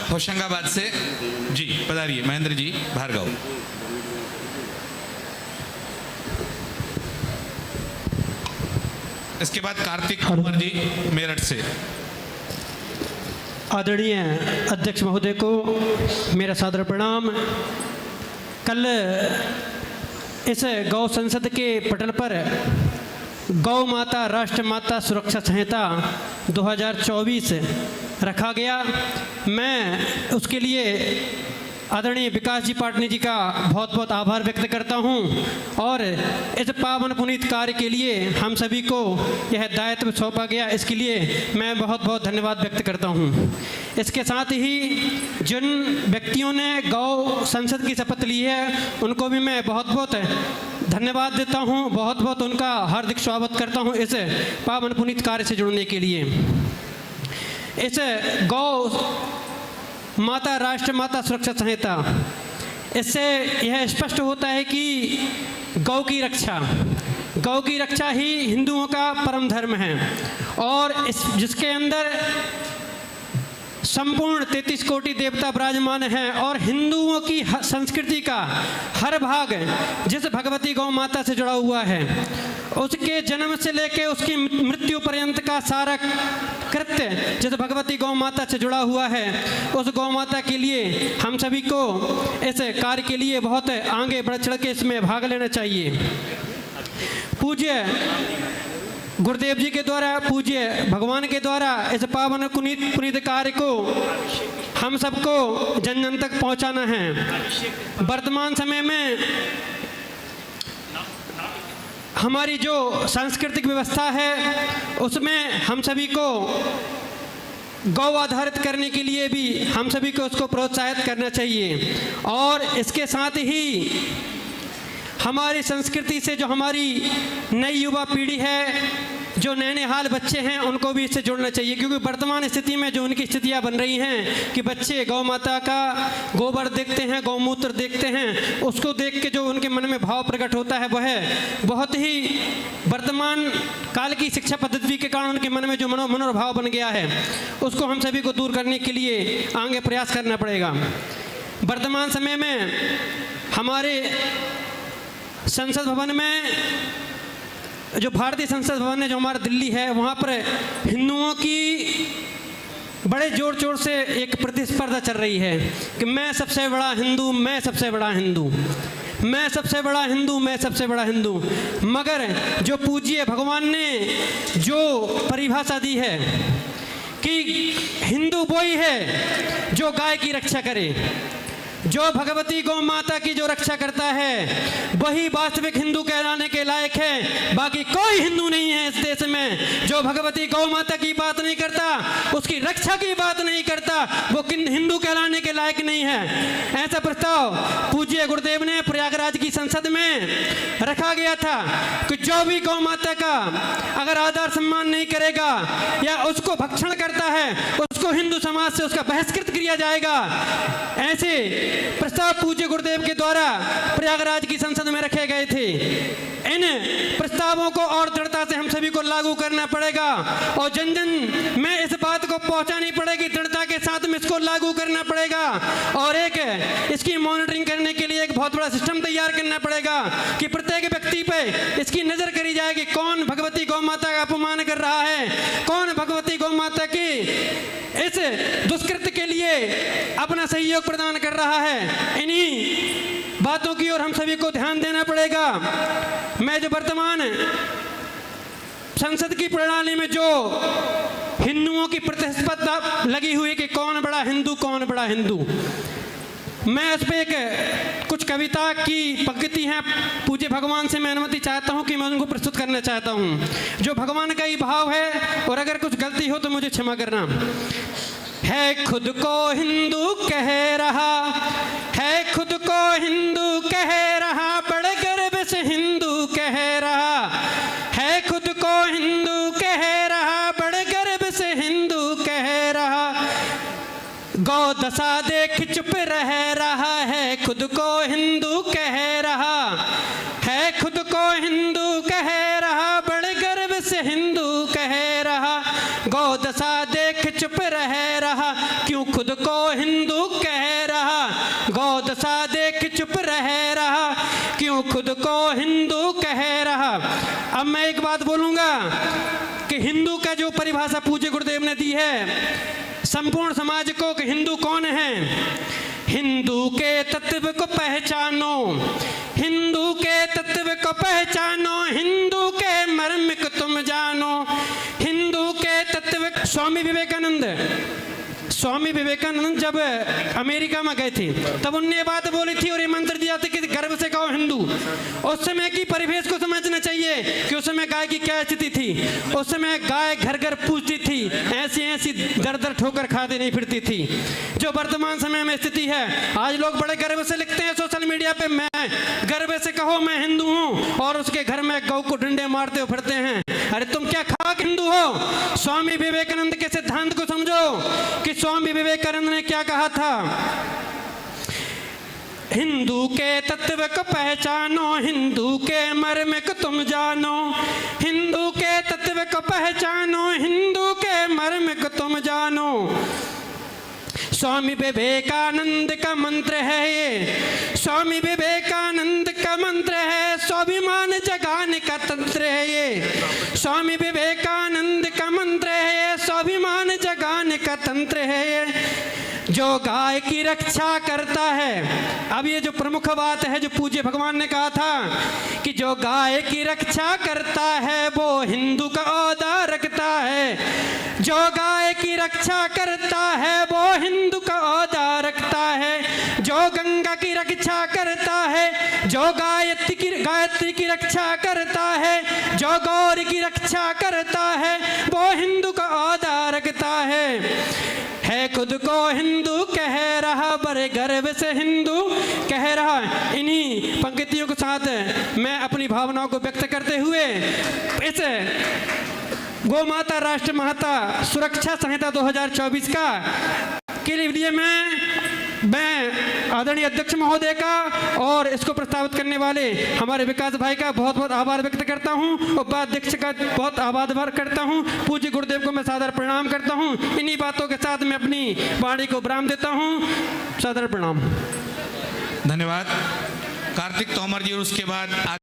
होशंगाबाद से जी पधारिए, महेंद्र जी भार्गव। इसके बाद कार्तिक कुमार जी मेरठ से। आदरणीय अध्यक्ष महोदय को मेरा सादर प्रणाम। कल इस गौ संसद के पटल पर गौ माता राष्ट्र माता सुरक्षा संहिता 2024 रखा गया। मैं उसके लिए आदरणीय विकास जी पाटनी जी का बहुत बहुत आभार व्यक्त करता हूं और इस पावन पुनीत कार्य के लिए हम सभी को यह दायित्व सौंपा गया, इसके लिए मैं बहुत बहुत धन्यवाद व्यक्त करता हूं। इसके साथ ही जिन व्यक्तियों ने गौ संसद की शपथ ली है उनको भी मैं बहुत बहुत धन्यवाद देता हूं, बहुत बहुत उनका हार्दिक स्वागत करता हूं इस पावन पुनीत कार्य से जुड़ने के लिए। इस गौ माता राष्ट्र माता सुरक्षा संहिता, इससे यह स्पष्ट होता है कि गौ की रक्षा ही हिंदुओं का परम धर्म है और जिसके अंदर संपूर्ण 33 कोटि देवता विराजमान हैं और हिंदुओं की संस्कृति का हर भाग जिस भगवती गौ माता से जुड़ा हुआ है, उसके जन्म से लेकर उसकी मृत्यु पर्यंत का सारा कृत्य जिस भगवती गौ माता से जुड़ा हुआ है, उस गौ माता के लिए हम सभी को इस कार्य के लिए बहुत आगे बढ़ चढ़ के इसमें भाग लेना चाहिए। पूज्य गुरुदेव जी के द्वारा, पूज्य भगवान के द्वारा इस पावन पुनीत कार्य को हम सबको जन जन तक पहुंचाना है। वर्तमान समय में हमारी जो सांस्कृतिक व्यवस्था है उसमें हम सभी को गौ आधारित करने के लिए भी हम सभी को उसको प्रोत्साहित करना चाहिए और इसके साथ ही हमारी संस्कृति से जो हमारी नई युवा पीढ़ी है, जो नैनेहाल बच्चे हैं, उनको भी इससे जुड़ना चाहिए, क्योंकि वर्तमान स्थिति में जो उनकी स्थितियां बन रही हैं कि बच्चे गौ माता का गोबर देखते हैं, गौमूत्र देखते हैं, उसको देख के जो उनके मन में भाव प्रकट होता है वह बहुत ही वर्तमान काल की शिक्षा पद्धति के कारण उनके मन में जो मनोभाव बन गया है उसको हम सभी को दूर करने के लिए आगे प्रयास करना पड़ेगा। वर्तमान समय में हमारे संसद भवन में, जो भारतीय संसद भवन है जो हमारा दिल्ली है, वहाँ पर हिंदुओं की बड़े जोर शोर से एक प्रतिस्पर्धा चल रही है कि मैं सबसे बड़ा हिंदू, मैं सबसे बड़ा हिंदू, मैं सबसे बड़ा हिंदू, मैं सबसे बड़ा हिंदू। मगर जो पूज्य भगवान ने जो परिभाषा दी है कि हिंदू वही है जो गाय की रक्षा करे, जो भगवती गौ माता की जो रक्षा करता है वही वास्तविक हिंदू कहलाने के लायक है। बाकी कोई हिंदू नहीं है इस देश में जो भगवती गौ माता की बात नहीं करता, उसकी रक्षा की बात नहीं करता, वो हिंदू कहलाने के लायक नहीं है। ऐसा प्रस्ताव पूज्य गुरुदेव ने प्रयागराज की संसद में रखा गया था कि जो भी गौ माता का अगर आदर सम्मान नहीं करेगा या उसको भक्षण करता है, उसको हिंदू समाज से उसका बहिष्कृत किया जाएगा। ऐसे प्रस्ताव पूज्य गुरुदेव के द्वारा प्रयागराज की संसद में रखे गए थे। इन प्रस्तावों को और दृढ़ता से हम सभी को लागू करना पड़ेगा और जन जन में इस बात को पहुंचानी पड़ेगी, दृढ़ता के साथ में इसको लागू करना पड़ेगा और एक इसकी मॉनिटरिंग करने के लिए एक बहुत बड़ा सिस्टम तैयार करना पड़ेगा कि प्रत्येक व्यक्ति पे इसकी नजर करी जाए कि कौन भगवती गौ माता का अपमान कर रहा है, कौन भगवती गौ माता की इस दुष्कृत्य के लिए अपना सहयोग प्रदान कर रहा है। इन्हीं बातों की ओर हम सभी को ध्यान देना पड़ेगा। मैं जो वर्तमान संसद की प्रणाली में जो हिंदुओं की प्रतिस्पर्धा लगी हुई है कि कौन बड़ा हिंदू, कौन बड़ा हिंदू, मैं उस पर एक कुछ कविता की पंक्ति है पूज्य भगवान से मैं अनुमति चाहता हूं कि मैं उनको प्रस्तुत करना चाहता हूं। जो भगवान का ही भाव है और अगर कुछ गलती हो तो मुझे क्षमा करना। है खुद को हिंदू कह रहा, है खुद को हिंदू कह रहा, बड़े गर्व से हिंदू कह रहा, है खुद को हिंदू कह रहा, बड़े गर्व से हिंदू कह रहा, गौ दशा देख चुप रह रहा है, खुद को हिंदू कह रहा है, खुद को हिंदू कह रहा, बड़े गर्व से हिंदू कह रहा, गौ दशा देख चुप रह रहा, क्यों खुद को हिंदू दशा देख चुप रह रहा, क्यों खुद को हिंदू कह रहा। अब मैं एक बात बोलूंगा कि हिंदू का जो परिभाषा पूज्य गुरुदेव ने दी है संपूर्ण समाज को कि हिंदू कौन है। हिंदू के तत्व को पहचानो, हिंदू के तत्व को पहचानो, हिंदू के मर्म को तुम जानो, हिंदू के तत्व। स्वामी विवेकानंद जब अमेरिका में गए थे तब उनने ये बात बोली थी और ये मंत्र दिया था कि गर्व से कहो हिंदू। उस समय की परिवेश को समझना चाहिए कि उस समय गाय की क्या स्थिति थी। उस समय गाय घर घर पूजती थी, ऐसी ऐसी दर दर ठोकर खाते नहीं फिरती थी जो वर्तमान समय में स्थिति है। आज लोग बड़े गर्व से लिखते हैं सोशल मीडिया पे, मैं गर्व से कहो मैं हिंदू हूँ, और उसके घर में गौ को डंडे मारते हुए फिरते हैं। अरे तुम क्या खाक हिंदू हो? स्वामी विवेकानंद के सिद्धांत को समझो कि स्वामी विवेकानंद ने क्या कहा था। हिंदू के तत्व को पहचानो, हिंदू के मर्म को तुम जानो, हिंदू के तत्व को पहचानो, हिंदू के मर्म को तुम जानो। स्वामी विवेकानंद का मंत्र है ये, स्वामी विवेकानंद का मंत्र है, स्वाभिमान जगाने का तंत्र है ये। स्वामी विवेकानंद का मंत्र है ये, स्वाभिमान जगाने का तंत्र है ये। जो गाय की रक्षा करता है, अब ये जो प्रमुख बात है जो पूज्य भगवान ने कहा था कि जो गाय की रक्षा करता है वो हिंदू का ओहदा रखता है। जो गाय की रक्षा करता है वो हिंदू का ओहदा रखता है। जो गंगा की रक्षा करता है, जो गायत्री की रक्षा करता है, जो गौर की रक्षा करता है वो हिंदू का ओहदा रखता है खुद को हिंदू कह रहा, बड़े गर्व से हिंदू कह रहा। इन्हीं पंक्तियों के साथ मैं अपनी भावनाओं को व्यक्त करते हुए इस गौ माता राष्ट्र माता सुरक्षा संहिता 2024 का के लिए मैं आदरणीय अध्यक्ष महोदय का और इसको प्रस्तावित करने वाले हमारे विकास भाई का बहुत बहुत आभार व्यक्त करता हूं, उपाध्यक्ष का बहुत आभार करता हूं, पूज्य गुरुदेव को मैं सादर प्रणाम करता हूं। इन्हीं बातों के साथ मैं अपनी वाणी को विराम देता हूं। सादर प्रणाम। धन्यवाद कार्तिक तोमर जी। और उसके बाद